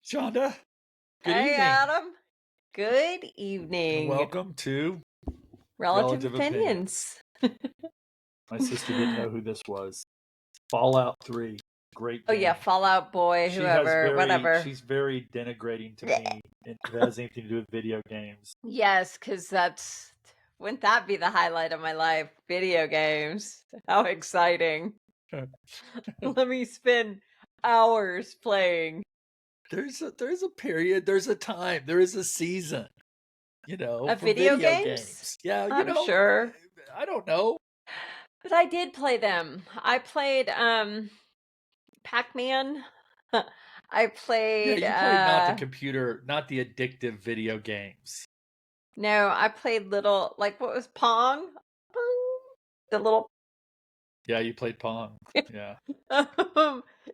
Shonda, good Hey, evening, Adam. Good and evening. welcome to Relative Relative Opinion. opinions. My sister didn't know who this was. Fallout 3, great Oh, yeah, game. Fallout Boy, whoever, whatever. She's very denigrating to Blech. me if it has anything to do with video games. Yes, because wouldn't that be the highlight of my life? Video games. How exciting. Let me spend hours playing. There's a period, there's a time, there is a season, for Video video games? games. Yeah, I'm sure. I don't know. But I did play them. I played Pac-Man. I Yeah, played you played not the computer, not the addictive video games. no, I played little, like, what was Pong? Pong? The little Yeah, you played Pong. Yeah.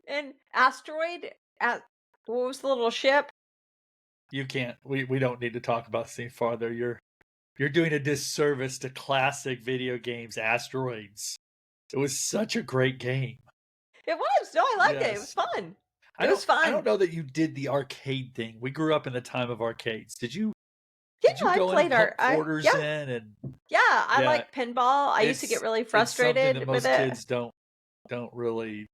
and Asteroid at what was the little ship? You can't. We don't need to talk about this any farther. You're doing a disservice to classic video games, Asteroids. It was such a great game. It was. No, I liked it. It was Yes. fun. I It don't was I fun. don't know that you did the arcade thing. We grew up in the time of arcades. Yeah, Did you I go in and played put I quarters yeah, in and yeah, I yeah, like pinball. I used to get really it's something that frustrated with most it. kids don't really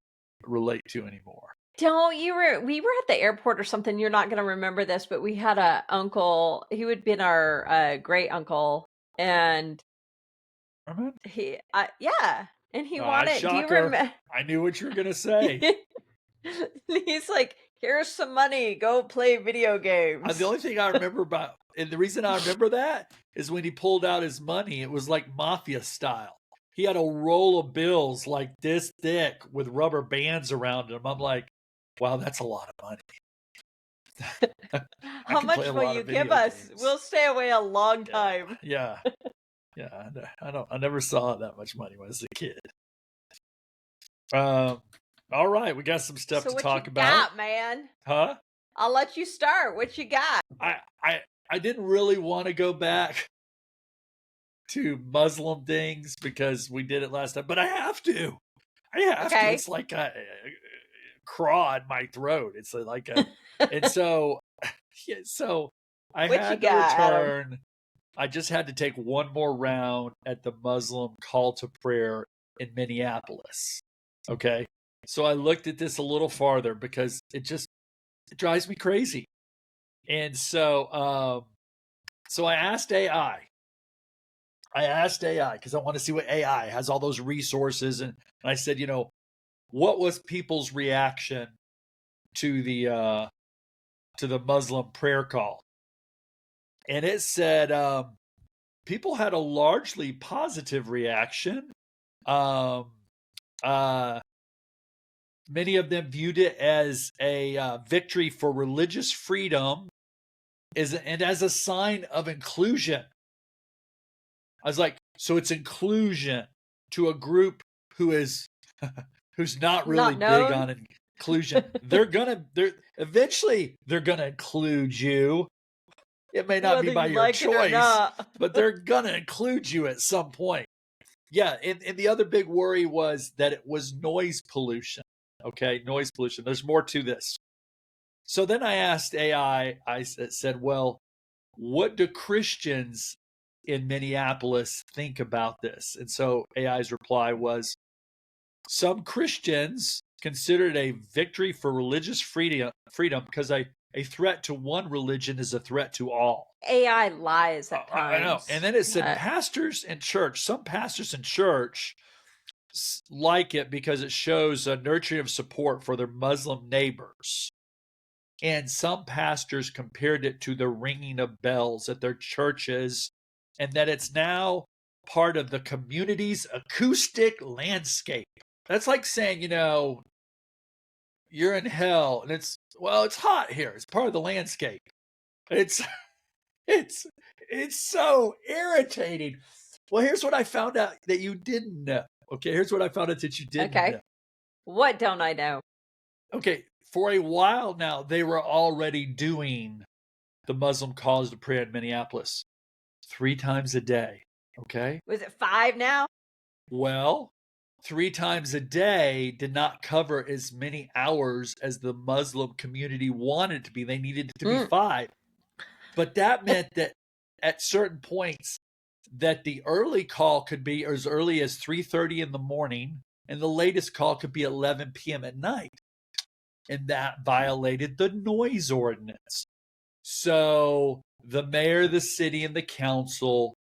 relate to anymore. Don't you were we were at the airport or something. You're not gonna remember this, but we had a uncle. He would been our great uncle, and Remember? yeah, and he Ah, wanted. Do you shocker. remember? I knew what you were gonna say. He's like, "Here's some money. Go play video The games." only thing I remember about, and the reason I remember that is when he pulled out his money, it was like mafia style. He had a roll of bills like this thick with rubber bands around them. I'm like, wow, that's a lot of money. I How can play much a will lot you of give video us? games. We'll stay away a long Yeah, time. yeah, yeah. I never saw that much money when I was a kid. Um, all right, we got some stuff So to what you talk about, got, man? huh? I'll let you start. What you got? I I I didn't really want to go back to Muslim things because we did it last time, but I have to. I have to. Okay. It's like a craw in my throat. It's like a, and so, yeah, so I What you had to got, Adam? return. I just had to take one more round at the Muslim call to prayer in Minneapolis. Okay. So I looked at this a little farther because it drives me crazy. And so I asked AI. I asked AI because I want to see what AI has all those resources, and I said, what was people's reaction to the Muslim prayer call? And it said people had a largely positive reaction. Um, uh, Many of them viewed it as a victory for religious freedom, and as a sign of inclusion. I was like, so it's inclusion to a group who is who's not really Not big known? on inclusion. They're eventually they're gonna include you. It may not be Whether by you your like it or choice, not. but they're gonna include you at some point. Yeah, and the other big worry was that it was noise pollution. Okay, noise pollution. There's more to this. So then I asked AI, I said, well, what do Christians in Minneapolis think about this? And so AI's reply was, some Christians consider it a victory for religious freedom because a threat to one religion is a threat to all. AI lies at I know. And times. then it said pastors in church, some pastors in church like it because it shows a nurturing of support for their Muslim neighbors. And some pastors compared it to the ringing of bells at their churches, and that it's now part of the community's acoustic landscape. That's like saying, you're in hell and it's hot here. It's part of the landscape. It's it's it's so irritating. Well, here's what I found out that you didn't know. Okay, here's what I found out that you didn't know. Okay. What don't I know? Okay, for a while now, they were already doing the Muslim calls to prayer in Minneapolis 3 times a day. Okay. Was it 5 now? Well, 3 times a day did not cover as many hours as the Muslim community wanted it to be. They needed it to be 5. But that meant that at certain points that the early call could be as early as 3:30 in the morning and the latest call could be 11 p.m. at night. And that violated the noise ordinance. So the mayor of the city and the council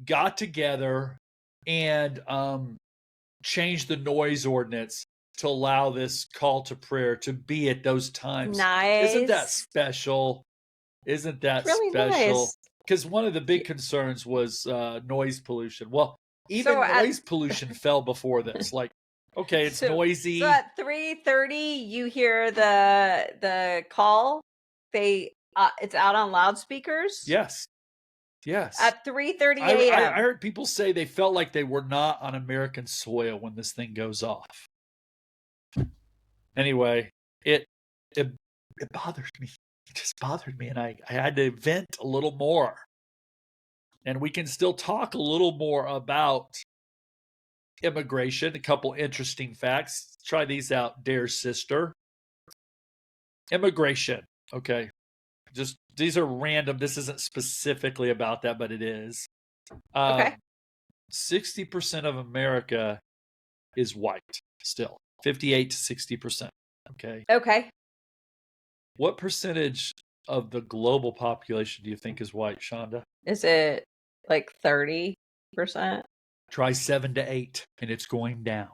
got together and changed the noise ordinance to allow this call to prayer to be at those times. Nice. Isn't that special? Isn't that really special? Nice. Because one of the big concerns was noise pollution. Well, even noise pollution fell before this. Like, okay, it's noisy. So at 3:30, you hear the call. It's out on loudspeakers. Yes. Yes. At 3:30 a.m. I heard people say they felt like they were not on American soil when this thing goes off. Anyway, it bothered me. It just bothered me, and I had to vent a little more. And we can still talk a little more about immigration. A couple interesting facts. Try these out, dear sister. Immigration. Okay. Just these are random. This isn't specifically about that, but it is. Okay. 60% of America is white still. 58 to 60%. Okay. Okay. What percentage of the global population do you think is white, Shonda? Is it like 30%? Try 7 to 8, and it's going down.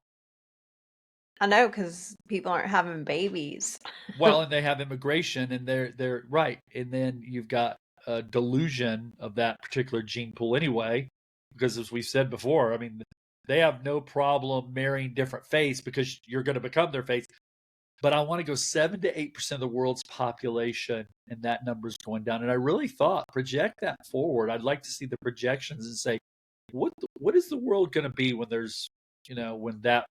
I know, because people aren't having babies. Well, and they have immigration, and they're right. And then you've got a delusion of that particular gene pool anyway, because as we've said before, I mean, they have no problem marrying different faiths because you're going to become their faith. But I want to go 7 to 8% of the world's population, and that number's going down. And I really thought, project that forward. I'd like to see the projections and say, what is the world going to be when there's, when that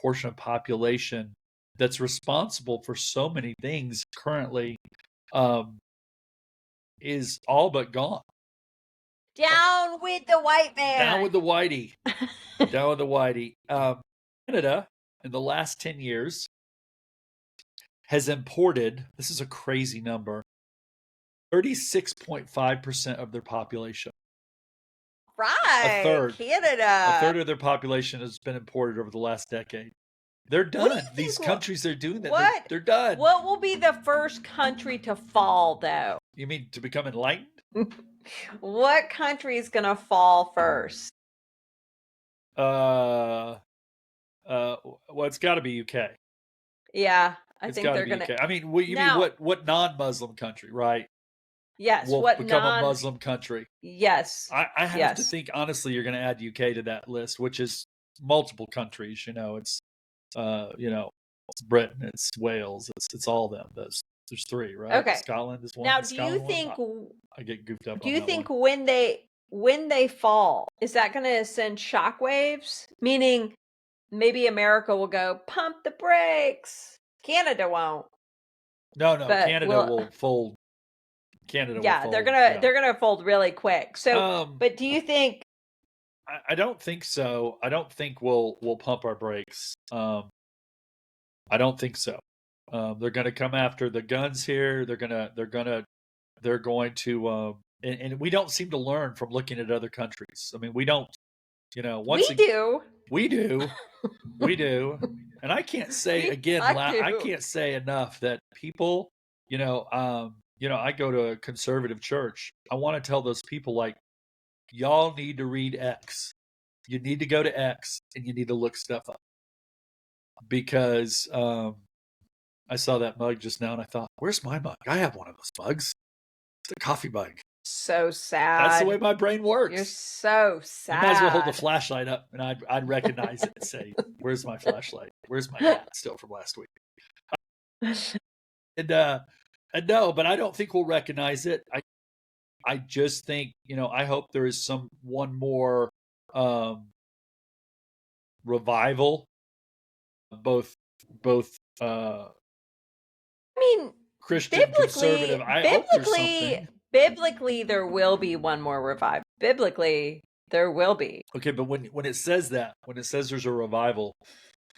portion of population that's responsible for so many things currently is all but gone. Down with the white man. Down with the whitey. Down with the whitey. Canada, in the last 10 years, has imported, this is a crazy number, 36.5% of their population. Right. A third. Canada. A third of their population has been imported over the last decade. They're done. These countries are doing that. They're done. What will be the first country to fall, though? You mean to become enlightened? What country is going to fall first? Well, it's got to be UK. Yeah, I think they're going to. I mean, you mean what non-Muslim country, right? Yes, will become a Muslim country. Yes. I have to think, honestly, you're going to add UK to that list, which is multiple countries. It's, it's Britain, it's Wales, it's all them. There's 3, right? Okay. Scotland is one. Now, do you think I get goofed up? Do you think when they fall, is that going to send shockwaves? Meaning, maybe America will go pump the brakes. Canada won't. No, Canada will fold. Canada will fold. They're gonna fold really quick. So, but do you think? I don't think so. I don't think we'll pump our brakes. I don't think so. They're going to come after the guns here. They're going to, and we don't seem to learn from looking at other countries. I mean, we don't. We do. And I can't say again. I can't say enough that people, I go to a conservative church. I want to tell those people, like, y'all need to read X. You need to go to X and you need to look stuff up. Because I saw that mug just now and I thought, where's my mug? I have one of those mugs. It's a coffee mug. So sad. That's the way my brain works. You're so sad. I might as well hold the flashlight up and I'd recognize it and say, where's my flashlight? Where's my hat still from last week? And no, but I don't think we'll recognize it. I just think, I hope there is one more revival, both I mean, Christian, conservative. I hope there's something. Biblically, there will be one more revival. Biblically, There will be. Okay, but when it says that, when it says there's a revival,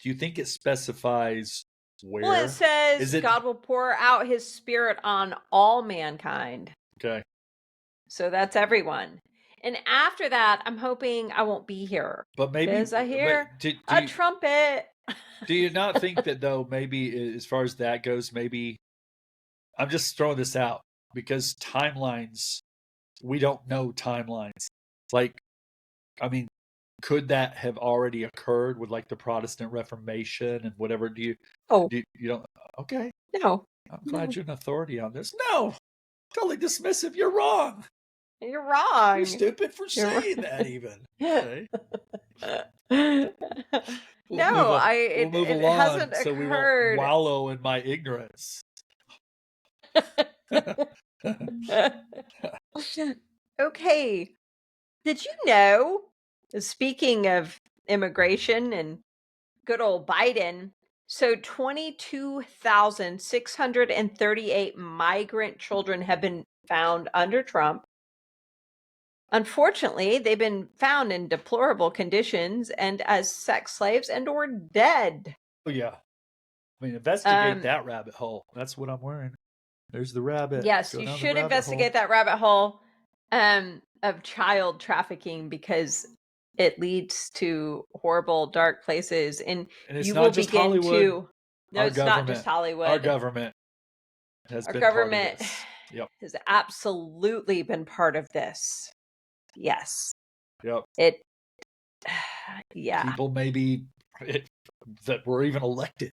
do you think it specifies Well, it where? says Is it God will pour out his spirit on all mankind. okay? So that's everyone. And after that, I'm hoping I won't be here But maybe, because I hear a trumpet. do you not think that though? Maybe as far as that goes, maybe I'm just throwing this out because timelines, we don't know timelines. Like, I mean, could that have already occurred with like the Protestant Reformation and whatever? Oh, You don't? Okay, no. I'm No, glad you're an authority on this. No, totally dismissive. You're wrong. you're You're wrong. stupid for You're saying that. Even wrong. okay. We'll move No, on. I We'll move it along hasn't so we won't occurred. wallow in my ignorance. Okay. Did you know, speaking of immigration and good old Biden, so 22,638 migrant children have been found under Trump. Unfortunately, they've been found in deplorable conditions and as sex slaves and or dead. Oh yeah. I mean, investigate Um, that rabbit hole. That's what I'm wearing. There's the rabbit. yes, Go you down the should rabbit hole. investigate that rabbit hole of child trafficking because it leads to horrible, dark places, and And it's you not will just begin Hollywood. to. No, Our it's not just government. Our Hollywood. government has Our been part of government this. Yep. has absolutely been part of this. Yes, Yep. it. Yeah. People maybe that were even elected.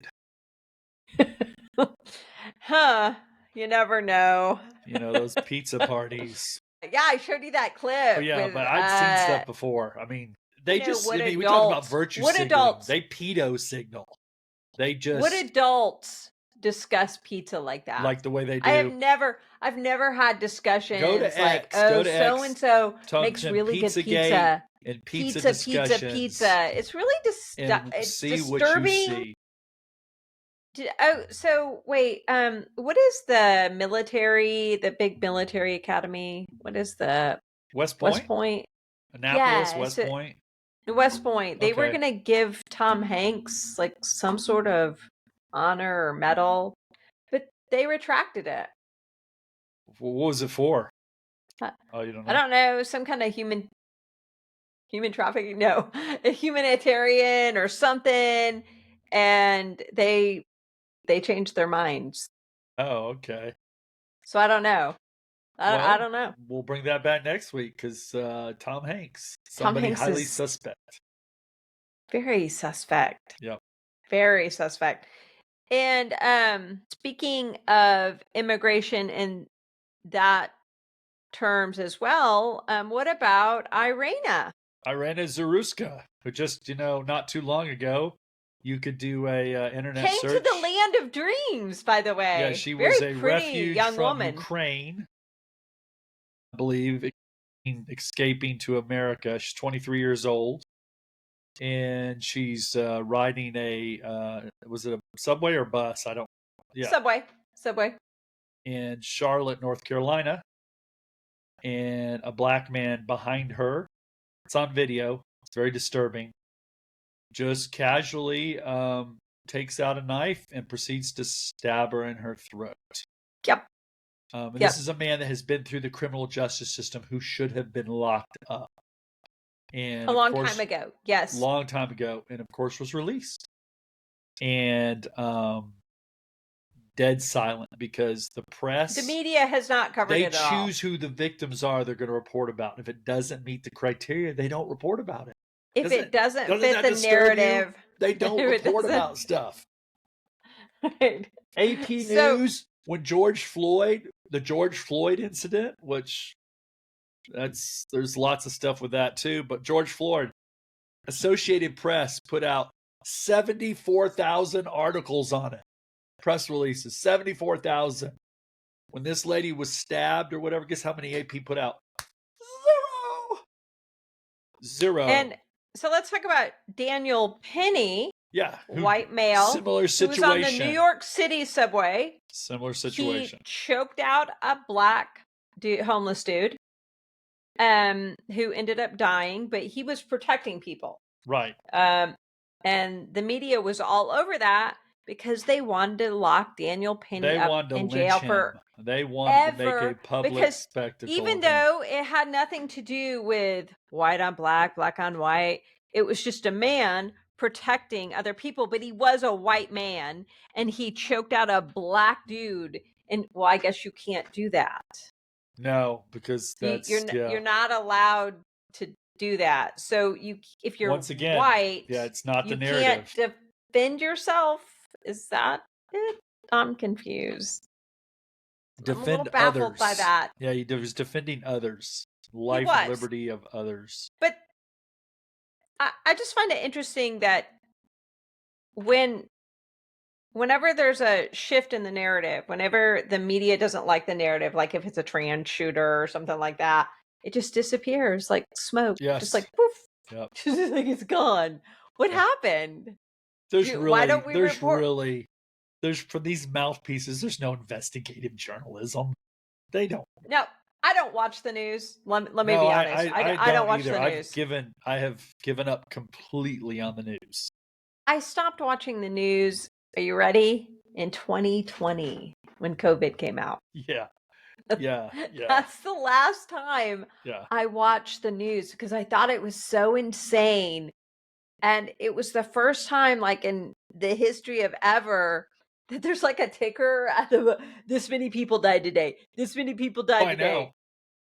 Huh. You never know. You know, those pizza parties. Yeah, I showed you that Oh clip yeah, with but I'd seen stuff before. I mean, they just I would mean, we talk about adults virtue would signaling. adults They pedo signal. They would just adults discuss pizza like that? like the way they do. I've never had Go discussions to like, X. oh, Go to so X. and so Type makes in really good Pizzagate pizza. and pizza Pizza, pizza, discussions pizza. It's really and it's see what you disturbing. see. Oh, so wait, what is the military, the big military academy? What is the West West Point, Point? Annapolis, Yeah, West so Point. West Point. They were Okay. gonna give Tom Hanks like some sort of honor or medal, but they retracted it. What was it for? I Oh, you don't I know? don't know, some kind of human trafficking, no, a humanitarian or something, and they changed their minds. Oh, okay. So I don't know. I Well, don't know. we'll bring that back next week because Tom Hanks, Tom somebody Hanks highly is suspect. very suspect. Yep. Very suspect. And speaking of immigration in that terms as well, what about Irina? Irena Zaruska, who just, not too long ago, you could do a internet Came to the search. land of dreams, by the Yeah, way. she was Very a pretty refuge young from woman. Ukraine, I believe, escaping to America. She's 23 years old, and she's riding was it a subway or bus? I don't. Yeah, Subway. in Charlotte, North Carolina, and a black man behind her. It's on video. It's very disturbing. Just casually takes out a knife and proceeds to stab her in her throat. Yep. And this Yep. is a man that has been through the criminal justice system who should have been locked up. And A of long course, time ago. Yes. long time ago, and of course was released. And dead silent because the The press, media has not covered they it at all. choose who the victims are they're going to report about. If it doesn't meet the criteria, they don't report about it. If it doesn't Doesn't fit that the disturb you? narrative, They if don't it report doesn't. about stuff. Right. AP So News, when the George Floyd incident, which there's lots of stuff with that too, but George Floyd, Associated Press put out 74,000 articles on it. Press releases, 74,000. When this lady was stabbed or whatever, guess how many AP put out? Zero. and so let's talk about Daniel Penny, Yeah. white male, Similar who was on the situation. New York City subway. Similar situation. He choked out a black homeless dude. who ended up dying, but he was protecting people. Right. And the media was all over that because they wanted to lock Daniel Penny They up wanted to in lynch jail him. for They wanted to make a ever, public because spectacle even of him. though it had nothing to do with white on black, black on white, it was just a man protecting other people, but he was a white man and he choked out a black dude. And well, I guess you can't do that. No, because You're not allowed to do that. So if you're once again, white, it's not the you can't narrative. defend yourself. Is that it? I'm confused. I'm a little Defend baffled by others. that. Yeah, he was defending others, He life and was, liberty of others. but I just find it interesting that whenever there's a shift in the narrative, whenever the media doesn't like the narrative, like if it's a trans shooter or something like that, it just disappears like smoke, just like Yes. poof, Yep. just like it's gone. What happened? Why don't we report? There's for these mouthpieces, there's no investigative journalism. They don't. No, I don't watch the news. Let me No, be honest. I don't watch either. the news. I have given up completely on the news. I stopped watching the news. Are you ready? In 2020, when COVID came out. Yeah. Yeah. Yeah. That's the last time Yeah. I watched the news because I thought it was so insane. And it was the first time, like in the history of ever, that there's like a ticker out of this many people died today. This many people died today. Know.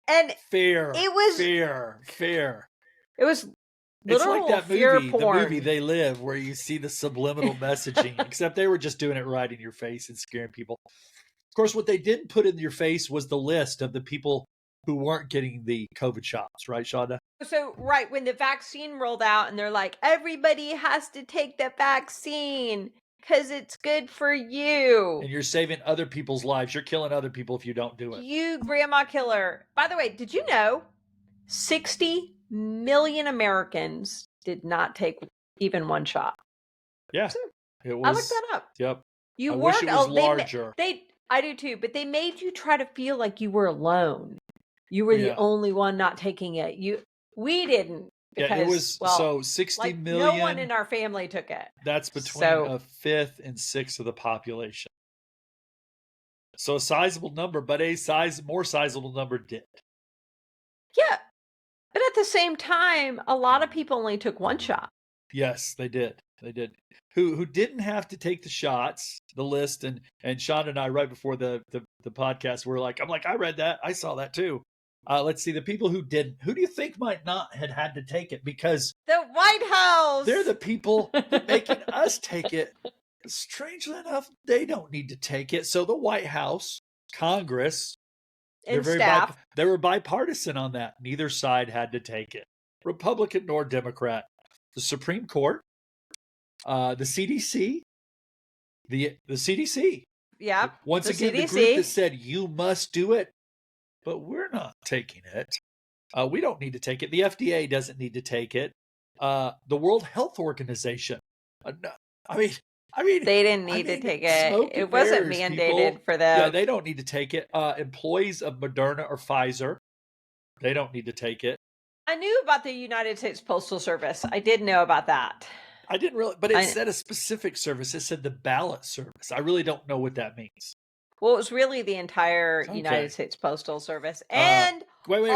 And fair. It was fair. It was It's like literal that fear movie, porn. the movie They Live, where you see the subliminal messaging, except they were just doing it right in your face and scaring people. Of course, what they didn't put in your face was the list of the people who weren't getting the COVID shots, right, Shonda? So, right, when the vaccine rolled out and they're like, everybody has to take the vaccine because it's good for you. And you're saving other people's lives. You're killing other people if you don't do it. You grandma killer. By the way, did you know 60 million Americans did not take even one shot? Yeah. So, it was. I looked that up. Yep. You I weren't. wish it was larger. I do too, but they made you try to feel like you were alone. You were the only one not taking it. We didn't. Because, it was so 60 million. No one in our family took it. That's between a fifth and sixth of the population. So a sizable number, but more sizable number did. Yeah. But at the same time, a lot of people only took one shot. Yes, they did. They did. Who didn't have to take the shots, the list, and Sean and I, right before the podcast, were like, I'm like, I read that. I saw that too. Let's see, the people who didn't, who do you think might not had to take it? Because the White House. They're the people making us take it. Strangely enough, they don't need to take it. So the White House, Congress, and staff, they were bipartisan on that. Neither side had to take it, Republican nor Democrat. The Supreme Court, the CDC, the CDC. Yeah. Once again, CDC. The group that said you must do it, but we're not taking it. We don't need to take it. The FDA doesn't need to take it. The World Health Organization. I mean, they didn't need to take it. It wasn't mandated for them. Yeah, they don't need to take it. Employees of Moderna or Pfizer, they don't need to take it. I knew about the United States Postal Service. I did know about that. I didn't really, but it said a specific service. It said the ballot service. I really don't know what that means. Well, it was really the entire United States Postal Service. And wait.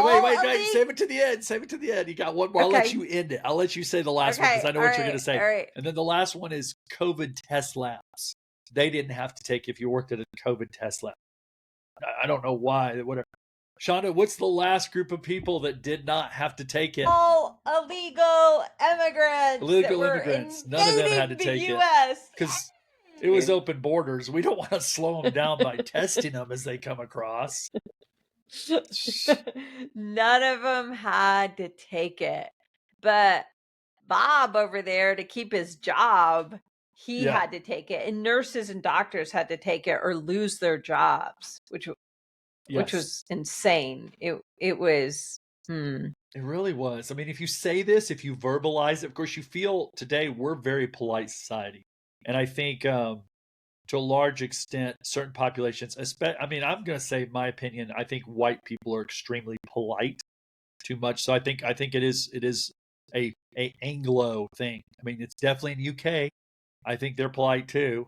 Save it to the end. Save it to the end. You got one more. I'll let you end it. I'll let you say the last one because I know what you're going to say. Right. And then the last one is COVID test labs. They didn't have to take if you worked at a COVID test lab. I don't know why. Whatever. Shonda, what's the last group of people that did not have to take it? All illegal immigrants. Illegal immigrants. None of them had to take it. Because it was open borders. We don't want to slow them down by testing them as they come across. None of them had to take it. But Bob over there, to keep his job, he had to take it. And nurses and doctors had to take it or lose their jobs, which was insane. It was. It really was. I mean, if you say this, if you verbalize it, of course, you feel today we're a very polite society. And I think to a large extent, certain populations, I'm going to say my opinion, I think white people are extremely polite too much. So I think it is a Anglo thing. I mean, it's definitely in UK. I think they're polite too.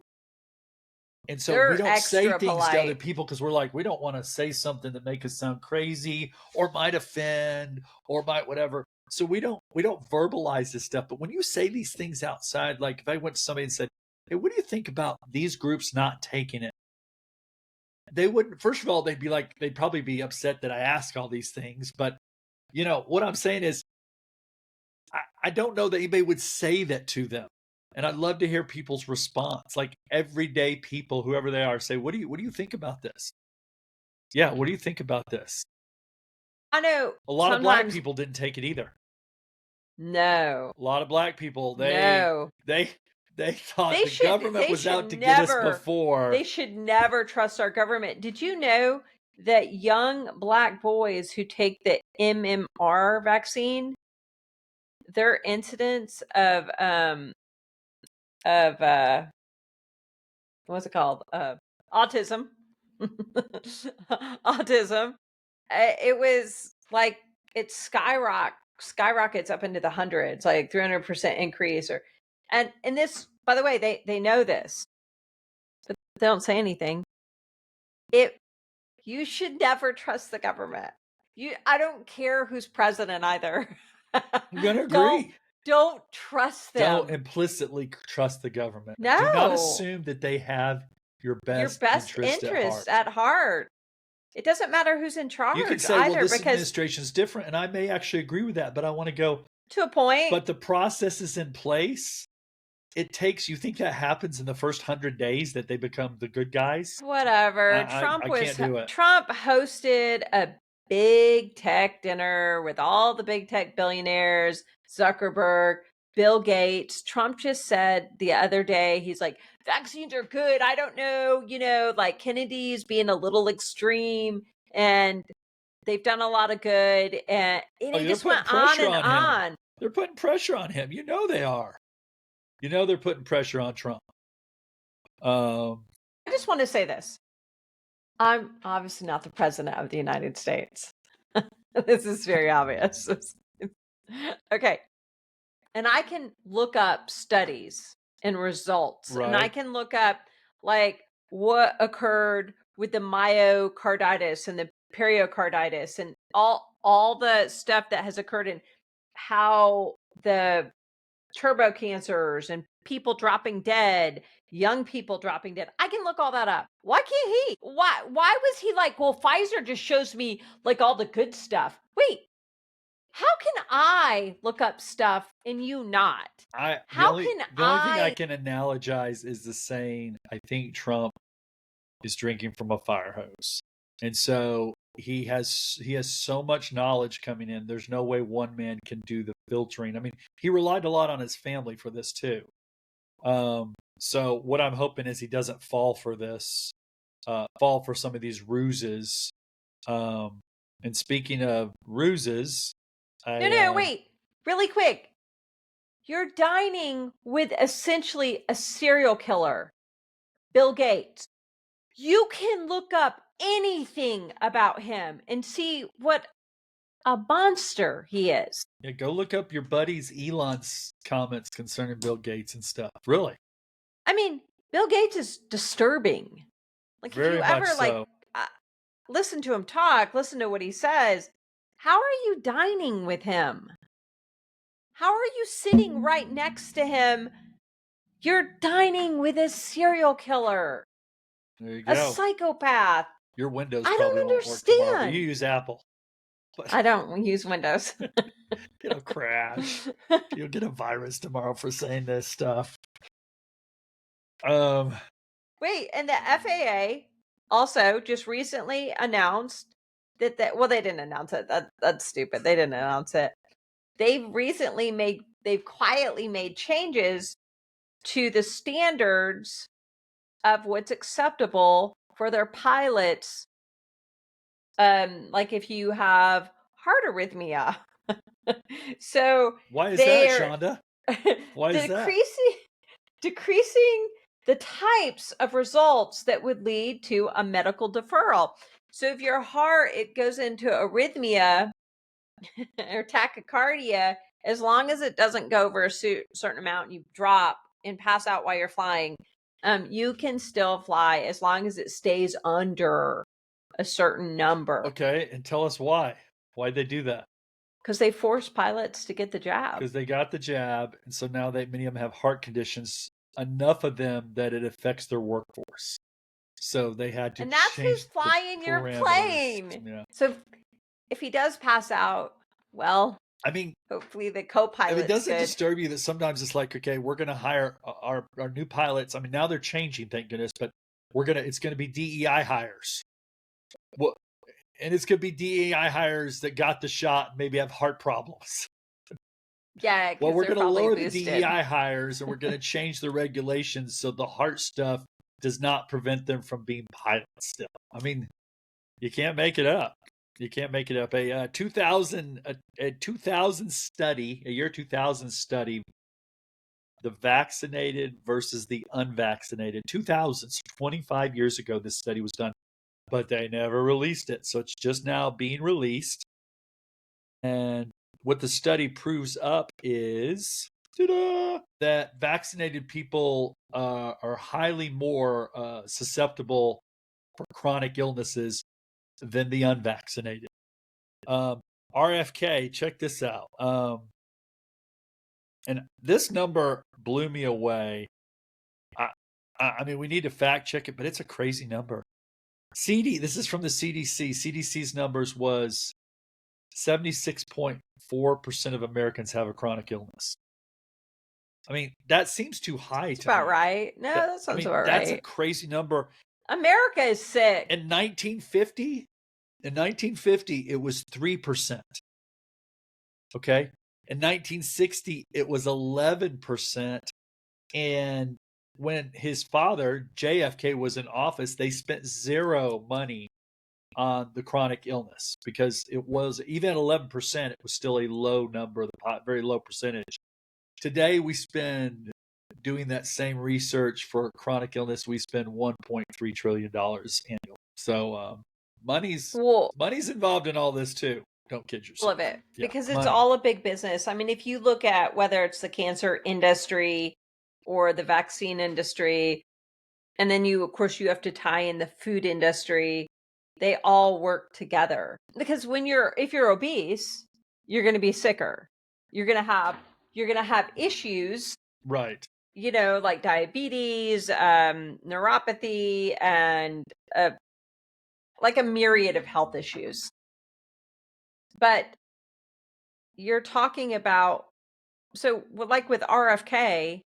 And so we They're don't say extra things to other polite. people because we're like, we don't want to say something that make us sound crazy or might offend or might whatever. So we don't verbalize this stuff. But when you say these things outside, like if I went to somebody and said, "Hey, what do you think about these groups not taking it?" They wouldn't. First of all, they'd probably be upset that I ask all these things. But what I'm saying is, I don't know that anybody would say that to them. And I'd love to hear people's response. Like everyday people, whoever they are, say, what do you think about this? Yeah, what do you think about this? I know A lot of black sometimes people didn't take it either. no. A lot of black people, No. they thought They the should government they was should out to get us never before. they should never trust our government. Did you know that young black boys who take the MMR vaccine, their incidence of what's it called? Autism. Autism. It was like it skyrockets up into the hundreds, like 300% increase and this, by the way, they know this, but they don't say anything. It You should never trust the government. I don't care who's president either. I'm going to don't agree. don't trust Don't them. implicitly trust the government. Do not No. assume that they have your Your best best interest at interest heart. at heart. It doesn't matter who's in You could charge say, well, either, this because administration is different, and I may actually agree with that, but I want to go, to a point, but the process is in place. It takes, you think that happens in the first 100 days that they become the good guys? whatever. I can't do it. Trump hosted a big tech dinner with all the big tech billionaires, Zuckerberg, Bill Gates. Trump just said the other day, he's like, vaccines are good. I don't know, like Kennedy's being a little extreme and they've done a lot of good. And Oh, he they're just putting went on pressure and on him. on. They're putting pressure on him. They are. They're putting pressure on Trump. I just want to say this. I'm obviously not the president of the United States. This is very obvious. Okay. And I can look up studies and results, and I Right. can look up like what occurred with the myocarditis and the pericarditis and all the stuff that has occurred and how the turbo cancers and people dropping dead, young people dropping dead. I can look all that up. Why can't he? Why was he like, well, Pfizer just shows me like all the good stuff. Wait, how can I look up stuff and you not? The How only can the only thing I I can analogize is the saying, I think Trump is drinking from a fire hose. And so he has so much knowledge coming in. There's no way one man can do the filtering. I mean, he relied a lot on his family for this too. So what I'm hoping is he doesn't fall for this, fall for some of these ruses. And speaking of ruses, No, wait. Really quick. You're dining with essentially a serial killer, Bill Gates. You can look up anything about him and see what a monster he is. yeah, go look up your buddy's Elon's comments concerning Bill Gates and stuff. Really, I mean, Bill Gates is disturbing. Like if very you much ever so. uh, listen to him talk, listen to what he says, how are you dining with him? How are you sitting right next to him? You're dining with a serial killer, There you a go. psychopath. Your Windows I don't probably won't work tomorrow, but you understand. use Apple. But I don't use Windows. it'll crash. You'll get a virus tomorrow for saying this stuff. Um, Wait, and the FAA also just recently announced well, they didn't announce it. That's stupid. They didn't announce it. They've quietly made changes to the standards of what's acceptable for their pilots. Like if you have heart arrhythmia. So why is that, they're Shonda? Why is that? decreasing the types of results that would lead to a medical deferral. So if your heart it goes into arrhythmia, or tachycardia, as long as it doesn't go over a certain amount and you drop and pass out while you're flying, you can still fly as long as it stays under a certain number. Okay, and tell us why. Why'd they do that? Because they force pilots to get the jab. Because they got the jab, and so now many of them have heart conditions, enough of them that it affects their workforce. So they had to And that's who's change the flying your parameters. plane. Yeah. So if he does pass out, well, I mean, hopefully the co-pilot's doesn't good. disturb you that sometimes it's like, okay, we're going to hire our new pilots. I mean, now they're changing, thank goodness, but it's going to be DEI hires. Well, and it's going to be DEI hires that got the shot and maybe have heart problems. Yeah, well, we're going to lower boosted. the DEI hires and we're going to change the regulations so the heart stuff does not prevent them from being pilots still. I mean, you can't make it up. You can't make it up. A 2000 study, a year 2000 study, the vaccinated versus the unvaccinated. 2000, so 25 years ago, this study was done, but they never released it. So it's just now being released. And what the study proves up is that vaccinated people are highly more susceptible for chronic illnesses than the unvaccinated. RFK, check this out. And this number blew me away. I mean, we need to fact check it, but it's a crazy number. This is from the CDC. CDC's numbers was 76.4% of Americans have a chronic illness. I mean, that seems too high to me. About right. No, that sounds about right. That's a crazy number. America is sick. In 1950, it was 3%. Okay. In 1960, it was 11%. And when his father, JFK, was in office, they spent zero money on the chronic illness because it was, even at 11%, it was still a low number, very low percentage. Today, we spend, doing that same research for chronic illness, we spend $1.3 trillion annually. So money's involved in all this too. Don't kid yourself. Love it. Yeah, because it's all a big business. I mean, if you look at whether it's the cancer industry or the vaccine industry, and then of course, you have to tie in the food industry, they all work together. Because if you're obese, you're going to be sicker. You're going to have issues. Right. You know, like diabetes, neuropathy, and like a myriad of health issues. But you're talking about, so like with RFK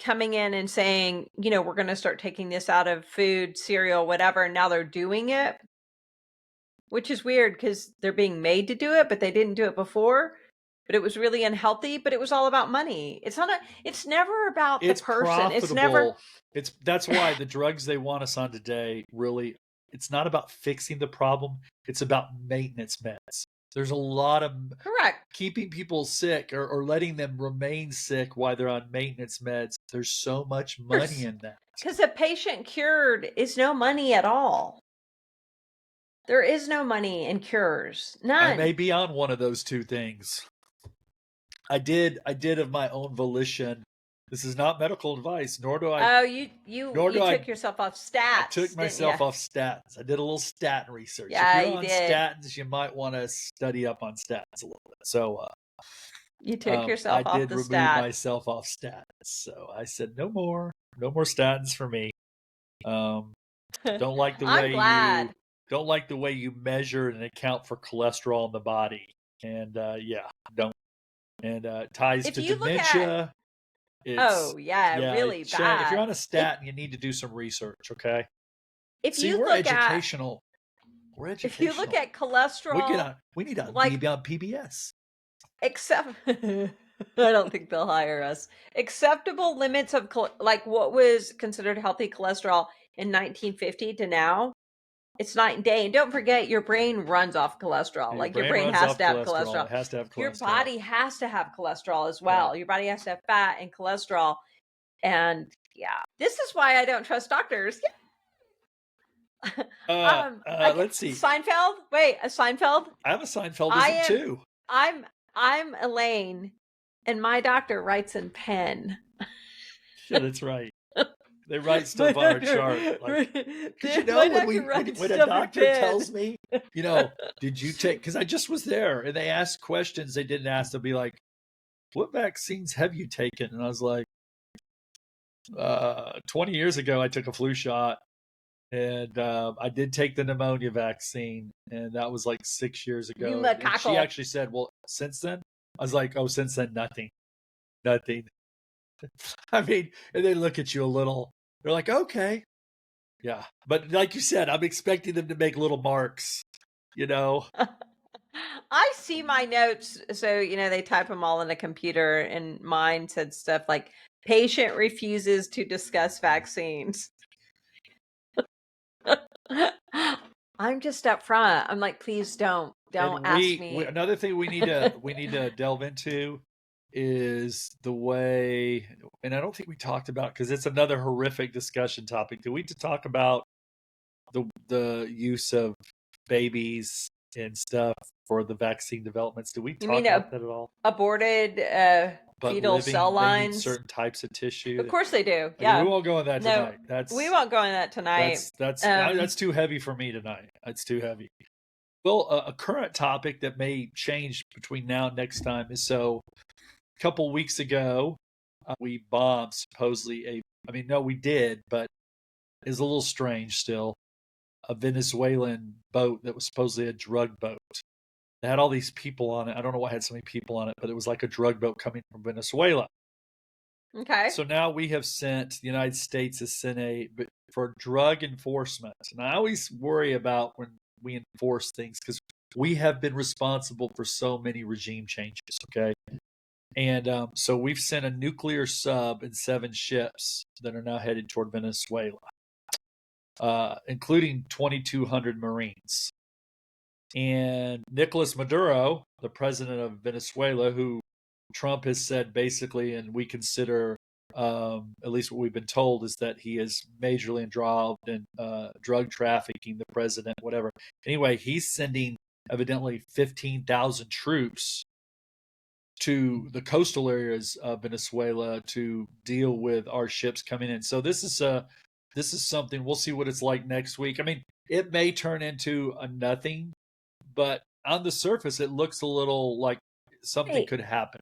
coming in and saying, you know, we're going to start taking this out of food, cereal, whatever, and now they're doing it, which is weird because they're being made to do it, but they didn't do it before. But it was really unhealthy, but it was all about money. It's never about the person. Profitable. That's why the drugs they want us on today, really, it's not about fixing the problem. It's about maintenance meds. There's a lot of keeping people sick or letting them remain sick while they're on maintenance meds. There's so much money in that. Because a patient cured is no money at all. There is no money in cures. None. I may be on one of those two things. I did of my own volition. This is not medical advice, nor do I. Oh, you took yourself off stats. I took myself off statins. I did a little statin research. Yeah, if you're on statins, you might want to study up on statins a little bit. So you took yourself off the stats. I did remove myself off statins. So I said, no more statins for me. Don't like the way don't like the way you measure and account for cholesterol in the body. And don't. And ties to dementia. Really bad. If you're on a statin, you need to do some research, okay? We're educational. We're educational. If you look at cholesterol, we need to be on PBS. Except, I don't think they'll hire us. Acceptable limits of like what was considered healthy cholesterol in 1950 to now. It's night and day. And don't forget, your brain runs off cholesterol. Your brain has to have cholesterol. It has to have cholesterol. Your body has to have cholesterol as well. Yeah. Your body has to have fat and cholesterol. And this is why I don't trust doctors. Let's see. Seinfeld? Wait, a Seinfeld? I have a Seinfeldism too. I'm Elaine, and my doctor writes in pen. Yeah, that's right. They write My stuff on our doctor, chart, like, because my when doctor writes when a stuff in doctor pen. tells me, did you take? Because I just was there, and they asked questions they didn't ask. They'll be like, "What vaccines have you taken?" And I was like, 20 years ago, I took a flu shot, and I did take the pneumonia vaccine, and that was like 6 years ago. And she Pneumococcal. actually said, "Well, since then," I was like, "Oh, since then, nothing, nothing." I mean, and they look at you a little. They're like, "Okay." Yeah. But like you said, I'm expecting them to make little marks, you know? I see my notes, so they type them all in a computer, and mine said stuff like patient refuses to discuss vaccines. I'm just up front. I'm like, please don't And ask we me. another thing we need to delve into is the way, and I don't think we talked about, because it's another horrific discussion topic. Do we to talk about the use of babies and stuff for the vaccine developments? Do we You mean talk about that at all? aborted But fetal cell living, they need lines? certain types of tissue. Of course they do. Okay, we Yeah. won't go on that No, tonight. we won't go into that tonight. That's too heavy for me tonight. That's too heavy. Well, a current topic that may change between now and next time is, so a couple weeks ago, we bombed supposedly I mean, no, we did, but it's a little strange still. A Venezuelan boat that was supposedly a drug boat. It had all these people on it. I don't know why it had so many people on it, but it was like a drug boat coming from Venezuela. Okay. So now we have the United States has sent for drug enforcement. And I always worry about when we enforce things, because we have been responsible for so many regime changes. Okay. And so we've sent a nuclear sub and 7 ships that are now headed toward Venezuela, including 2,200 Marines. And Nicolas Maduro, the president of Venezuela, who Trump has said basically, and we consider, at least what we've been told, is that he is majorly involved in drug trafficking, the president, whatever. Anyway, he's sending evidently 15,000 troops to the coastal areas of Venezuela to deal with our ships coming in. So this is something, we'll see what it's like next week. I mean, it may turn into a nothing, but on the surface, it looks a little like something Hey, could happen.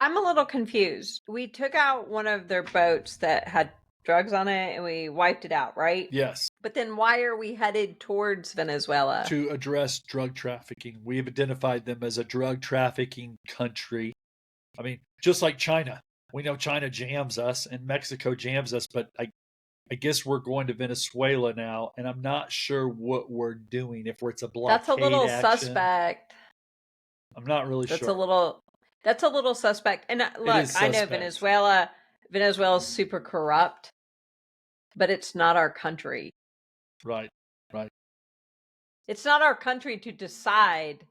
I'm a little confused. We took out one of their boats that had drugs on it and we wiped it out, right? Yes. But then why are we headed towards Venezuela? To address drug trafficking. We have identified them as a drug trafficking country. I mean, just like China. We know China jams us and Mexico jams us, but I guess we're going to Venezuela now, and I'm not sure what we're doing. If it's a That's a blockade little action, suspect. I'm not really That's sure. that's a little suspect. And It look, is I know suspect. Venezuela's super corrupt, but it's not our country. Right, right. It's not our country to decide.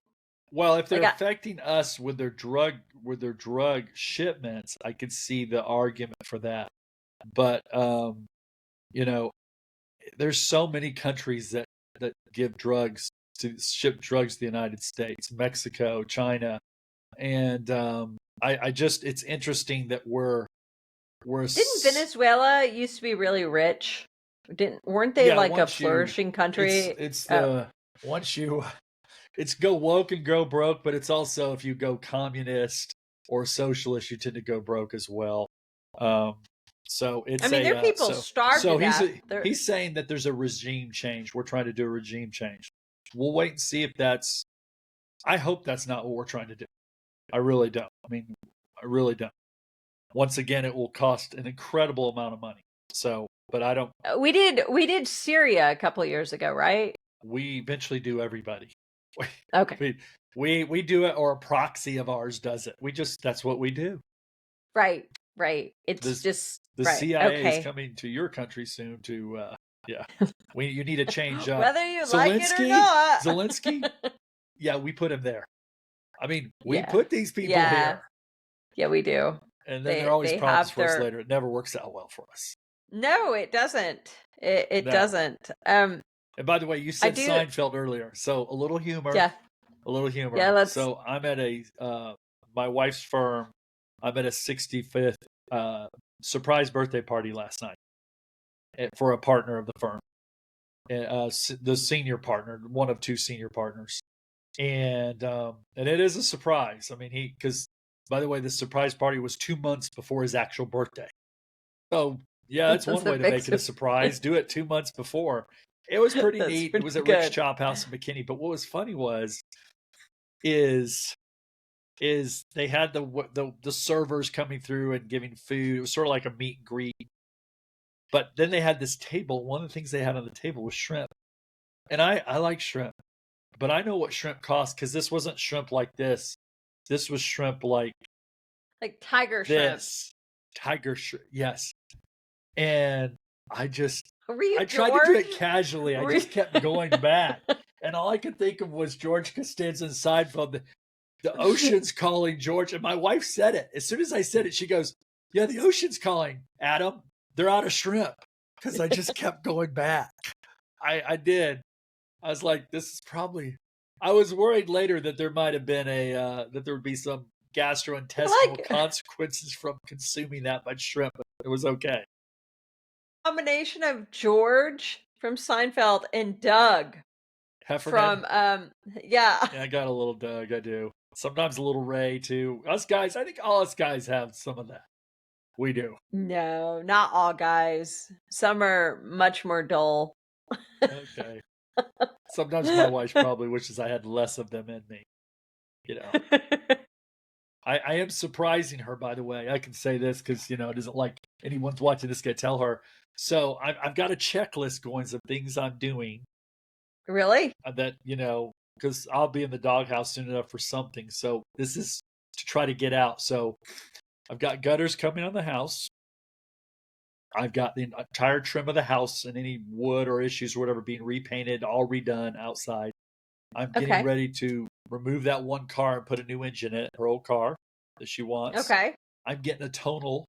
Well, if they're Like affecting us with their drug shipments, I could see the argument for that. But you know, there's so many countries that give drugs to ship drugs to the United States, Mexico, China, and I just, it's interesting that didn't Venezuela used to be really rich? Weren't they yeah, like a once flourishing country? it's Oh, the once you it's go woke and go broke, but it's also, if you go communist or socialist, you tend to go broke as well. Um, so I it's mean, their people starved to so death. he's saying that there's a regime change. We're trying to do a regime change. We'll wait and see if that's. I hope that's not what we're trying to do. I really don't. I mean, I really don't. Once again, it will cost an incredible amount of money. So, but I don't. We did Syria a couple years ago, right? We eventually do everybody. Okay. We do it, or a proxy of ours does it. That's what we do. Right. It's This just the right. CIA is Okay. coming to your country soon to yeah. You need to change Whether you like it or Zelensky. not. Zelensky? Yeah, we put him there. I mean, we Yeah. put these people Yeah. here. Yeah, we do. And then there are always They problems have for us their later. It never works out well for us. No, it doesn't. It No. doesn't. And by the way, you I said do Seinfeld earlier, so a little humor. Yeah. A little humor. Yeah, let's. So I'm at my wife's firm. I'm at a 65th surprise birthday party last night for a partner of the firm, the senior partner, one of two senior partners, and it is a surprise. I mean, because by the way, the surprise party was 2 months before his actual birthday. So yeah, that's one That's a way to big make it a surprise. Do it 2 months before. It was pretty That's neat. It pretty was at Rick's good. Chop House in McKinney. But what was funny is they had the servers coming through and giving food. It was sort of like a meet and greet. But then they had this table. One of the things they had on the table was shrimp, and I like shrimp, but I know what shrimp costs because this wasn't shrimp like this. This was shrimp like tiger shrimp. Tiger shrimp, yes. And I Were you tried George? to do it casually. I just kept going back, and all I could think of was George Costanza's Seinfeld. The ocean's calling, George. And my wife said it. As soon as I said it, she goes, "Yeah, the ocean's calling, Adam. They're out of shrimp." Because I just kept going back. I did. I was like, this is probably. I was worried later that there might have been that there would be some gastrointestinal consequences from consuming that much shrimp. But it was okay. Combination of George from Seinfeld and Doug Heffernan. from yeah. I got a little Doug. I do. Sometimes a little Ray too. Us guys, I think all us guys have some of that. We do. No, not all guys. Some are much more dull. Okay. Sometimes my wife probably wishes I had less of them in me. You know. I am surprising her, by the way. I can say this because, it isn't like anyone's watching this guy tell her. So I've got a checklist going of things I'm doing. Really? That, because I'll be in the doghouse soon enough for something. So this is to try to get out. So I've got gutters coming on the house. I've got the entire trim of the house and any wood or issues or whatever being repainted, all redone outside. I'm getting ready to remove that one car and put a new engine in it, her old car that she wants. Okay. I'm getting a tonal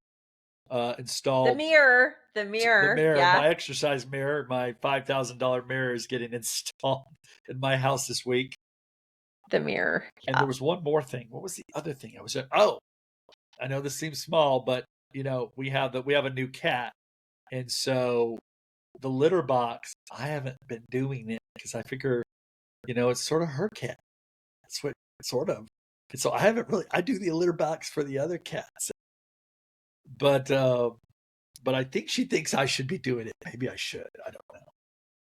installed. The mirror. Yeah. My exercise mirror, my $5,000 mirror is getting installed in my house this week. The mirror. Yeah. And there was one more thing. What was the other thing? I know this seems small, but we have a new cat, and so the litter box. I haven't been doing it because I figure, it's sort of her cat. That's what sort of. And so I haven't really. I do the litter box for the other cats, but I think she thinks I should be doing it. Maybe I should. I don't know.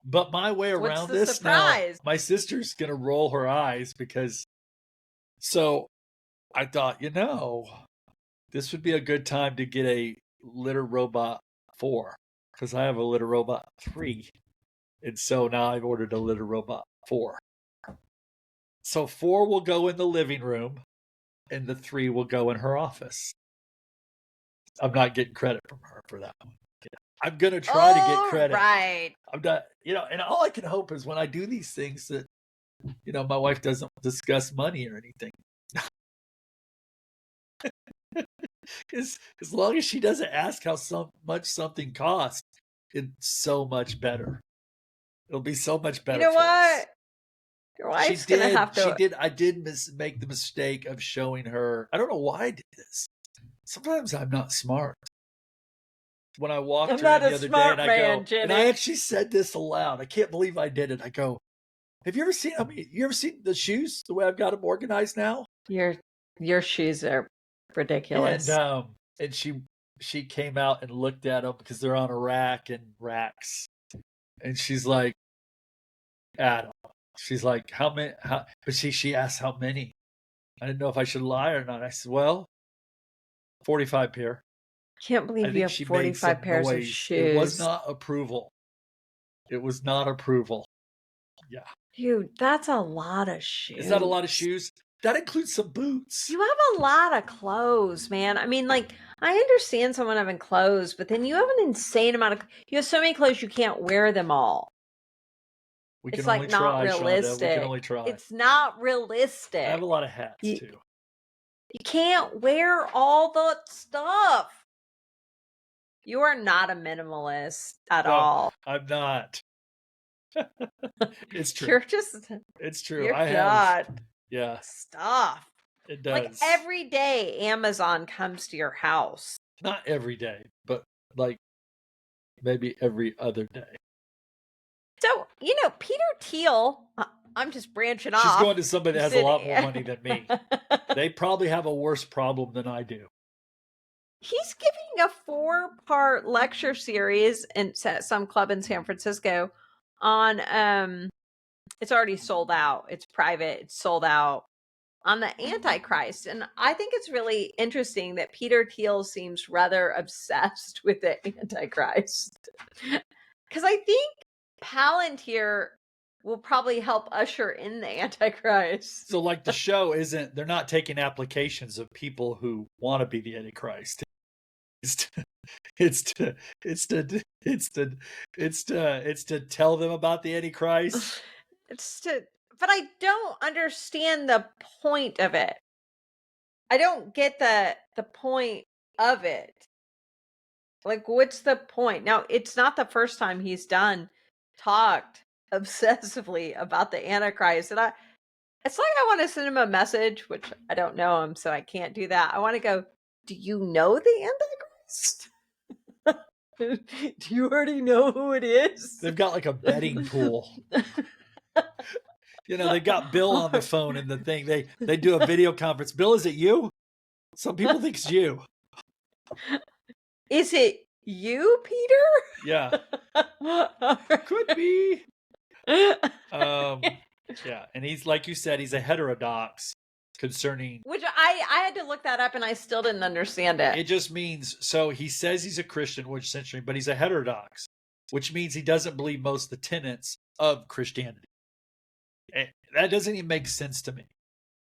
But my way around this surprise? Now, my sister's gonna roll her eyes because. So, I thought, this would be a good time to get a litter robot 4 because I have a litter robot 3, and so now I've ordered a litter robot 4. So 4 will go in the living room, and the 3 will go in her office. I'm not getting credit from her for that one. I'm gonna try to get credit. Right. I'm not, and all I can hope is when I do these things that, my wife doesn't discuss money or anything. As long as she doesn't ask how much something costs, it's so much better. It'll be so much better. You know what? Us. Your wife's gonna have to. She did. I did make the mistake of showing her. I don't know why I did this. Sometimes I'm not smart. When I walked her in the other day, and I go, Jenny. and I actually said this aloud. I can't believe I did it. I go, "Have you ever seen? You ever seen the shoes the way I've got them organized now? Your shoes are ridiculous." And she came out and looked at them because they're on a rack and racks, and she's like, "Adam," she's like, "How many?" But she asked how many. I didn't know if I should lie or not. I said, "Well, 45 pair." Can't believe you have 45 pairs of shoes. It was not approval. Yeah. Dude, that's a lot of shoes. Is that a lot of shoes? That includes some boots. You have a lot of clothes, man. I mean, I understand someone having clothes, but then you have an insane amount of. You have so many clothes you can't wear them all. It's not realistic. Shonda. We can only try. It's not realistic. I have a lot of hats too. You can't wear all the stuff. You are not a minimalist at all. I'm not. It's true. You're just, It's true. you're I have. not. Yeah, Stop. it Like does. every day, Amazon comes to your house. Not every day, but like maybe every other day. So, Peter Thiel, I'm just branching She's off. going to somebody that has a lot more money than me. They probably have a worse problem than I do. He's giving a 4-part lecture series in some club in San Francisco on it's already sold out. It's private. It's sold out on the Antichrist. And I think it's really interesting that Peter Thiel seems rather obsessed with the Antichrist. Because I think Palantir will probably help usher in the Antichrist. So like the show isn't, they're not taking applications of people who want to be the Antichrist. It's to tell them about the Antichrist. But I don't understand the point of it. I don't get the point of it. Like, what's the point? Now, it's not the first time he's talked obsessively about the Antichrist. And it's like I want to send him a message, which I don't know him, so I can't do that. I want to go, do you know the Antichrist? Do you already know who it is? They've got like a betting pool. They got Bill on the phone and the thing. They do a video conference. Bill, is it you? Some people think it's you. Is it you, Peter? Yeah. Could be. Yeah, and he's, like you said, he's a heterodox concerning, which I had to look that up and I still didn't understand it. It just means, so he says he's a Christian, which essentially, but he's a heterodox, which means he doesn't believe most of the tenets of Christianity. And that doesn't even make sense to me.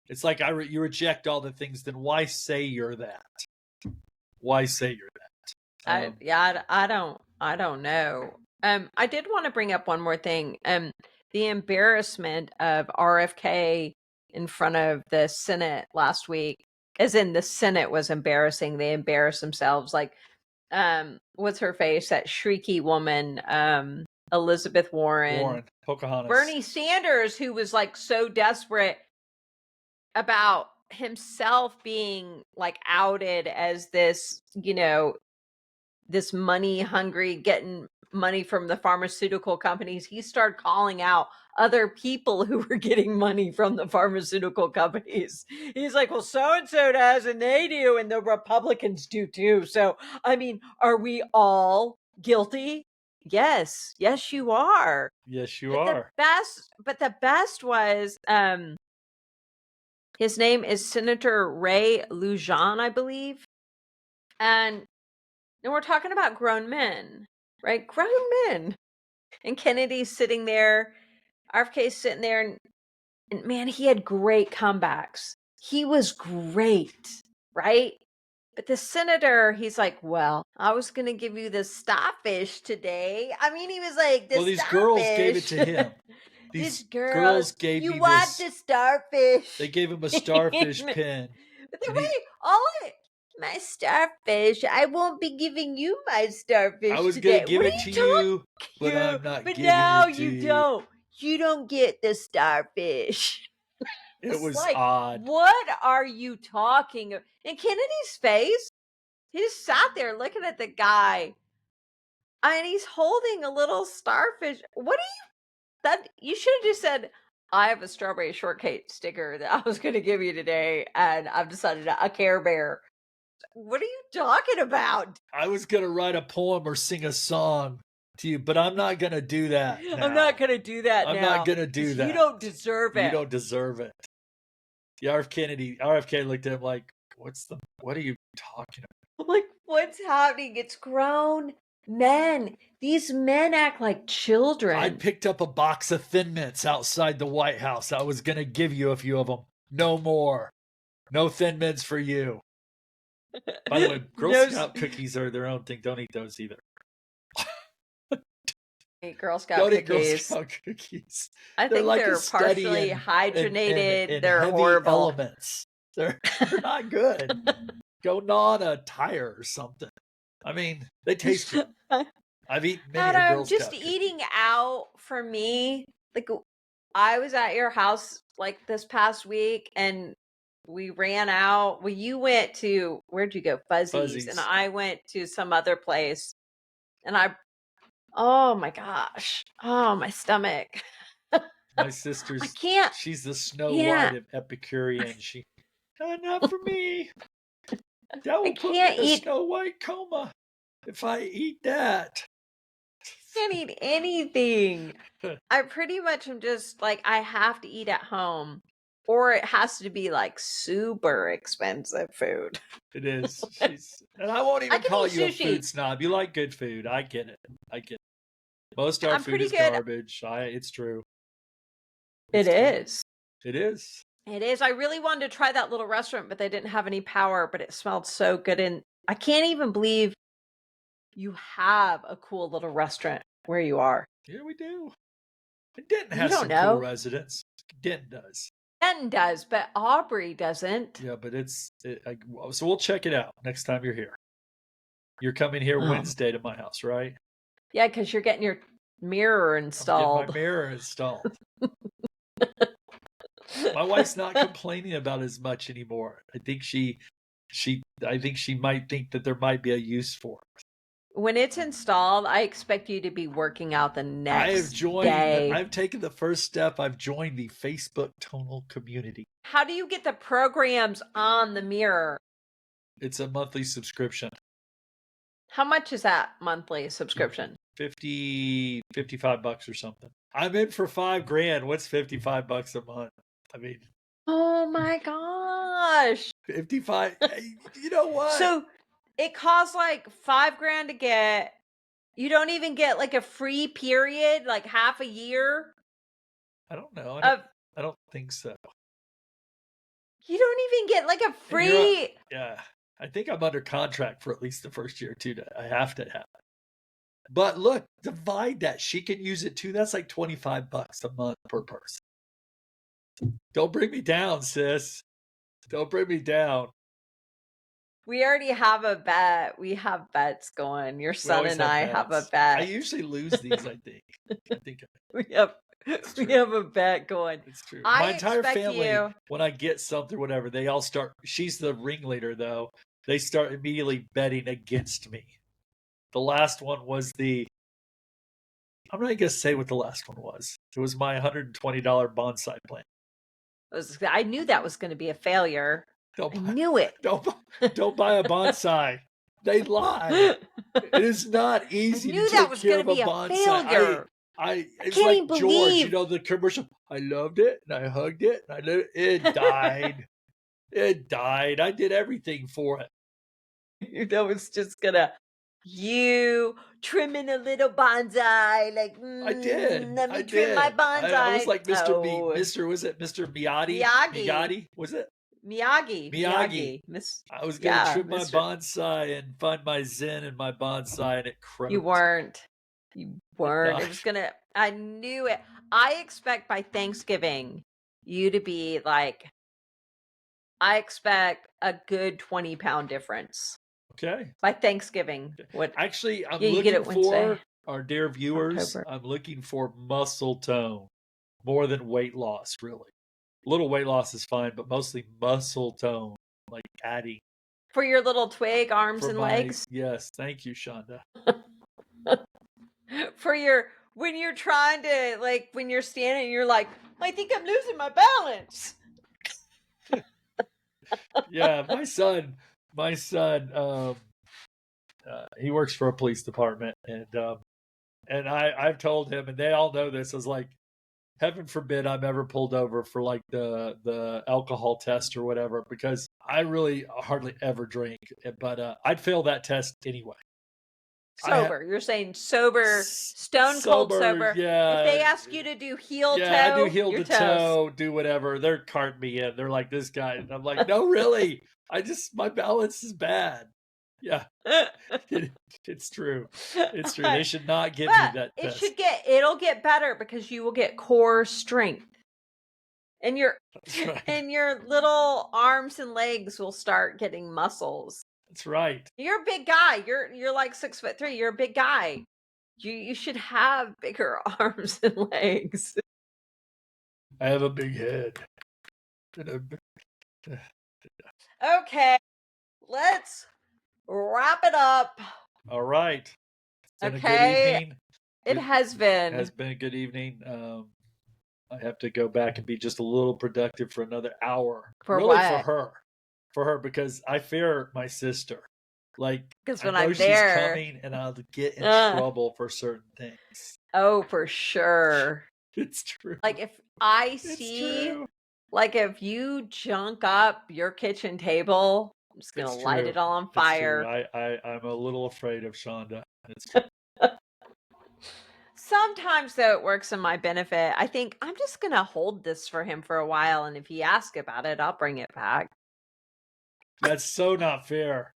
It's like you reject all the things, then why say you're that? Why say you're that? I don't know. I did want to bring up one more thing. The embarrassment of RFK in front of the Senate last week, as in the Senate was embarrassing. They embarrassed themselves. Like, what's her face? That shrieky woman, Elizabeth Warren, Pocahontas. Bernie Sanders, who was like so desperate about himself being like outed as this, this money hungry, getting money from the pharmaceutical companies. He started calling out other people who were getting money from the pharmaceutical companies. He's like, well, so-and-so does, and they do, and the Republicans do too. So, I mean, are we all guilty? Yes, you are. Yes, you are. The best was, his name is Senator Ray Lujan, I believe. And we're talking about grown men, right? Grown men. And Kennedy's sitting there, RFK's sitting there, and man, he had great comebacks. He was great, right? But the senator, he's like, well, I was going to give you the starfish today. I mean, he was like, these girls gave it to him. These girls gave you me want this. The starfish. They gave him a starfish pin. But the way, my starfish, I won't be giving you my starfish. I was today. Gonna give it to you, but I'm not giving it to you. But now you don't. You don't get the starfish. It was like, odd. What are you talking about? In Kennedy's face, he just sat there looking at the guy, and he's holding a little starfish. What are you? That you should have just said, I have a strawberry shortcake sticker that I was going to give you today, and I've decided a Care Bear. What are you talking about? I was going to write a poem or sing a song to you, but I'm not going to do that now. I'm not going to do that I'm not going to do that. You don't deserve it. You don't deserve it. RFK looked at him like, what are you talking about? Like, what's happening? It's grown men. These men act like children. I picked up a box of Thin Mints outside the White House. I was going to give you a few of them. No more. No Thin Mints for you. By the way, Girl Scout cookies are their own thing. Don't eat those either. Eat Girl Scout cookies. Girl Scout cookies. I think they're partially hydrogenated. They're horrible. Elements. They're not good. Go gnaw on a tire or something. I mean, they taste good. I've eaten many a Adam, Girl just Scout cookie. eating out for me, like I was at your house like this past week and we ran out. Well, you went to where'd you go? Fuzzies. And Fuzzies. I went to some other place and oh my gosh. Oh, my stomach. My I sister's, can't, she's the Snow White can't, of Epicurean. She, not for me. That I will put me can't in a eat, Snow White coma if I eat that. can't eat anything. I pretty much am just like, I have to eat at home or it has to be like super expensive food. It is. And I won't I even can call eat you a sushi. food snob. You like good food. I get it. I get it. Most of our I'm food pretty is good. garbage. It's true. It It's true. is. It is. It is. I really wanted to try that little restaurant, but they didn't have any power, but it smelled so good. And I can't even believe you have a cool little restaurant where you are. Yeah, we do. And Denton You has don't some cool know. residents. Denton does. Ben does, but Aubrey doesn't. Yeah, but so we'll check it out next time you're here. You're coming here Wednesday to my house, right? Yeah, because you're getting your mirror I'm getting installed. my mirror installed. My wife's not complaining about as much anymore. I think she might think that there might be a use for it. When it's installed, I expect you to be working out the next day. I've taken the first step. I've joined the Facebook tonal community. How do you get the programs on the mirror? It's a monthly subscription. How much is that monthly subscription? 55 bucks or something. I'm in for $5,000. What's 55 bucks a month? I mean, oh my gosh. 55. You know what? So it costs like $5,000 to get. You don't even get like a free period, like half a year. I don't know. I don't think so. You don't even get like a free. Yeah. I think I'm under contract for at least the first year or two. I have to have it. But look, divide that. She can use it too. That's like 25 bucks a month per person. Don't bring me down, sis. Don't bring me down. We already have a bet. We have bets going. Your son and I have a bet. I usually lose these, I think. we have a bet going. It's true. My entire family, you... when I get something, whatever, they all start. She's the ringleader, though. They start immediately betting against me. The last one was I'm not going to say what the last one was. It was my $120 bonsai plant. I knew that was going to be a failure. I knew it. Don't buy a bonsai. They lie. It is not easy to take care of a bonsai. It's like George, you know, the commercial. I loved it and I hugged it and it died. It died. I did everything for it. That was just you trimming a little bonsai, like I did. Let me trim my bonsai. I was like Mr. Was it Mr. Miyagi? Miyagi. Was it? Miyagi. I was going to trim my bonsai and find my zen in my bonsai, and it croaked. You weren't. It was I knew it. I expect by Thanksgiving you to be like, I expect a good 20-pound difference. Okay. By Thanksgiving. What? Actually, I'm looking for our dear viewers. October. I'm looking for muscle tone more than weight loss, really. A little weight loss is fine, but mostly muscle tone, like adding. For your little twig arms and legs? Yes. Thank you, Shonda. For when you're trying to, like, when you're standing, you're like, I think I'm losing my balance. Yeah, my son, he works for a police department, and I've told him, and they all know this. I was like, heaven forbid I'm ever pulled over for like the alcohol test or whatever, because I really hardly ever drink, but I'd fail that test anyway. Sober. You're saying sober, stone cold sober. Yeah. If they ask you to do heel toe, I do heel to toe, do whatever. They're carting me in. They're like, this guy. And I'm like, no, really. My balance is bad. Yeah. It's true. It's true. They should not give me that test. It'll get better because you will get core strength. And your little arms and legs will start getting muscles. That's right. You're a big guy. You're like 6'3". You're a big guy. You should have bigger arms and legs. I have a big head. Okay, let's wrap it up. All right. It's been a good Okay, evening. it has been. It has been a good evening. I have to go back and be just a little productive for another hour. For Really, what? for her, because I fear my sister. Like, Because I when know I'm she's there, coming, and I'll get in trouble for certain things. oh, for sure. It's true. Like if I It's see, true. like if you junk up your kitchen table, I'm just gonna It's light true. it all on It's true. fire. I'm a little afraid of Shonda. It's true. Sometimes though it works in my benefit. I think I'm just gonna hold this for him for a while, and if he asks about it, I'll bring it back. That's so not fair.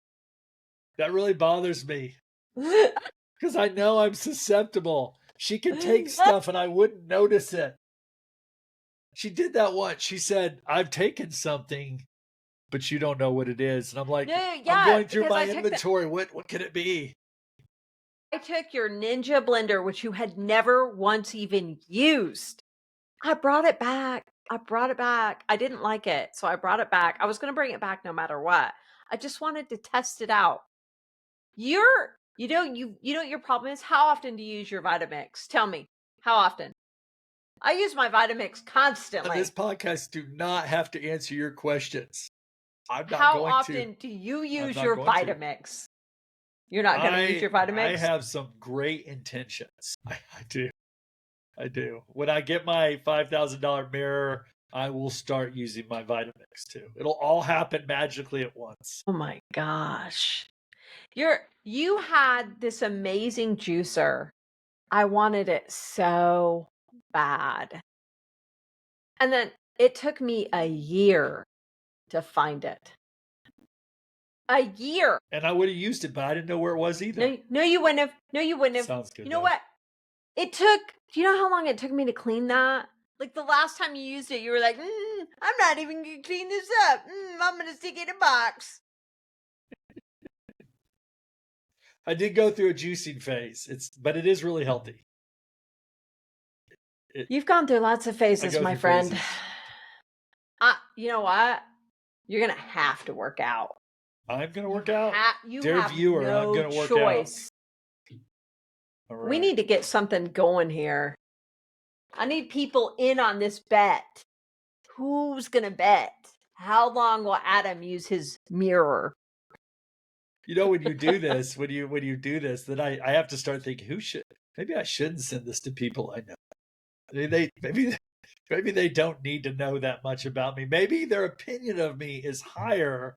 That really bothers me because I know I'm susceptible. She can take stuff and I wouldn't notice it. She did that once. She said, "I've taken something, but you don't know what it is." And I'm like, No, I'm yeah, going through because my inventory. What could it be? I took your Ninja blender, which you had never once even used. I brought it back. I brought it back. I didn't like it, so I brought it back. I was going to bring it back no matter what. I just wanted to test it out. You know what your problem is? How often do you use your Vitamix? Tell me. How often? I use my Vitamix On constantly. this podcast, do not have to answer your questions. I'm not How going to. often do you use not your going to. Vitamix? You're not going to use your I Vitamix? have some great intentions. I do. I do. When I get my $5,000 mirror, I will start using my Vitamix too. It'll all happen magically at once. Oh my gosh. You had this amazing juicer. I wanted it so bad. And then it took me a year to find it. A year. And I would have used it, but I didn't know where it was either. No, you wouldn't have. No, you wouldn't have. Sounds good. You know though. what? It took, do you know how long it took me to clean that? Like the last time you used it, you were like, I'm not even going to clean this up. I'm going to stick it in a box. I did go through a juicing phase. But it is really healthy. You've gone through lots of phases, my friend. Phases. You know what? You're going to have to work out. I'm going to work out. Dear viewer, no I'm going to work choice. out. Right. We need to get something going here. I need people in on this bet. Who's going to bet? How long will Adam use his mirror? You know, when you do this, then I have to start thinking, maybe I shouldn't send this to people I know. Maybe they don't need to know that much about me. Maybe their opinion of me is higher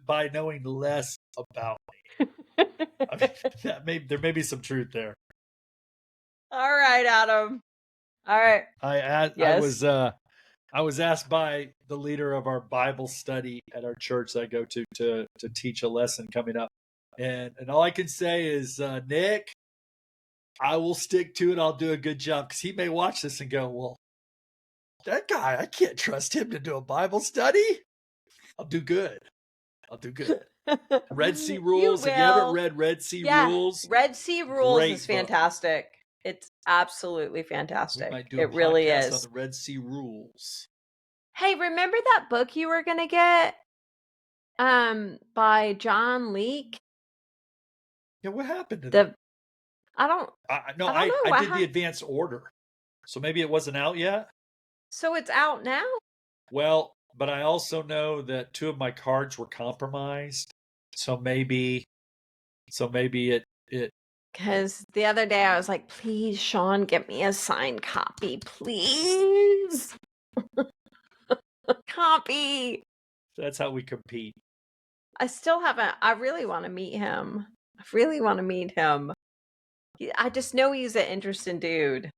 by knowing less about me. I mean, there may be some truth there. All right, Adam. All right. I was asked by the leader of our Bible study at our church that I go to teach a lesson coming up, and all I can say is, Nick, I will stick to it. I'll do a good job, because he may watch this and go, well, that guy, I can't trust him to do a Bible study. I'll do good. Red Sea Rules. If you haven't read Red Sea Rules, Red Sea Rules is book. fantastic. It's absolutely fantastic. We might do it really is. On the Red Sea Rules. Hey, remember that book you were gonna get? By John Leake? Yeah, what happened to that? I don't know. I did the advanced order. So maybe it wasn't out yet? So it's out now? Well, but I also know that 2 of my cards were compromised. So maybe it because the other day I was like, please, Sean, get me a signed copy, please. Copy. That's how we compete. I still haven't. I really want to meet him. I just know he's an interesting dude.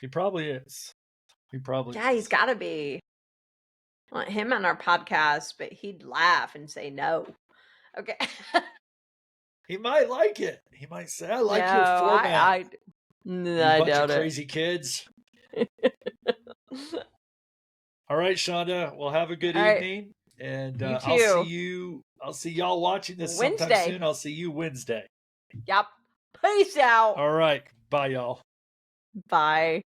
He probably is. Yeah, he's got to be. I want him on our podcast, but he'd laugh and say no. Okay. He might like it. He might say, I like your format. I bunch doubt of crazy kids. All right, Shonda. Well, have a good evening. And I'll see y'all watching this sometime soon. I'll see you Wednesday. Yep. Peace out. All right. Bye, y'all. Bye.